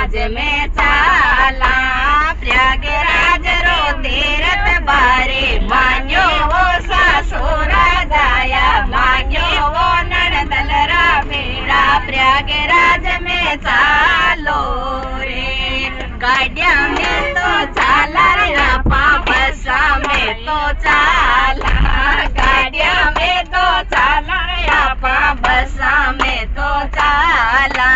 प्रयागराज में चाला। प्रयागराज रो तीरथ बारे मान्यो वो सासुरा जाया, मान्यो वो नणदलरा बेड़ा। प्रयागराज में चालो रे, गाड़िया में तो चाला रे आपा, बसा में तो चाला। गाड़िया में तो चाला रे आपा, बसा में तो चाला।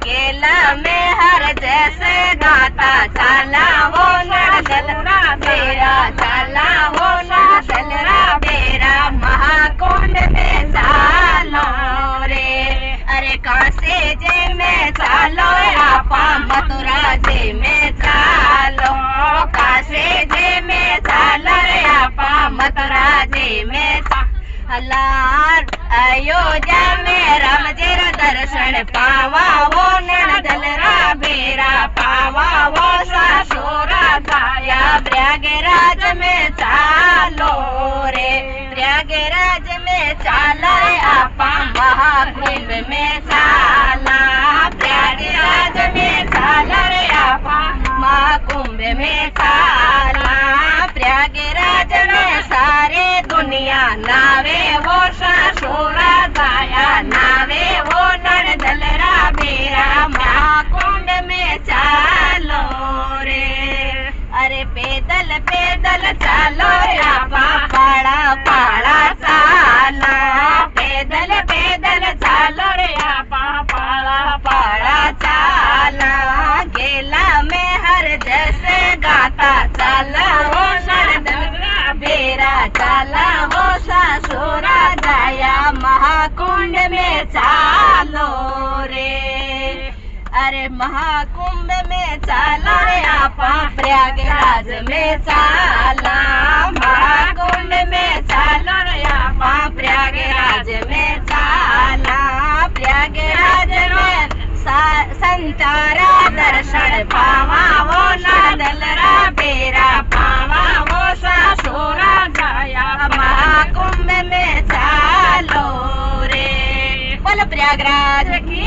गेला में हर जैसे गाता चाला वो नड़दलरा बेरा, चाला वो नड़दलरा बेरा। महाकुंड में चालो रे, अरे कासे जे में चालो आपा, मथुरा जे में चालो। कासे जे में चालो आपा, मथुरा जे में हलार। अयोध्या में राम जी रा दर्शन पावा वो नड़दलरा बेरा, पावा वो सासुरा जाया। प्रयागराज में चालो रे, प्रयागराज में चाला रे आपा, महाकुंभ में चाला। प्रयागराज में चाला रे आपा, महाकुंभ में चाला। प्रयागराज में सारे दुनिया नावे वो सासुरा जाया, नावे वो नड़दलरा बेरा। महाकुंड में चालो रे, अरे पैदल पैदल चालो आपा, पाड़ा पाड़ा चाला। पैदल पैदल चालो रे आपा, पाड़ा पाड़ा चाला। गेला में हर जैसे गाता चाला वो नड़दलरा बेरा, चाला वो सासुरा जाया। महाकुंड में चालो रे, अरे महाकुंभ में चाला रे आपा, प्रयागराज में चाला। महाकुंड में चालो रे आपा, प्रयागराज में चाला। प्रयागराज में संतारा दर्शन पावा वो नड़दलरा बेरा, पावा वो सासुरा जाया। महाकुंभ में चालो रे, बोलो प्रयागराज की।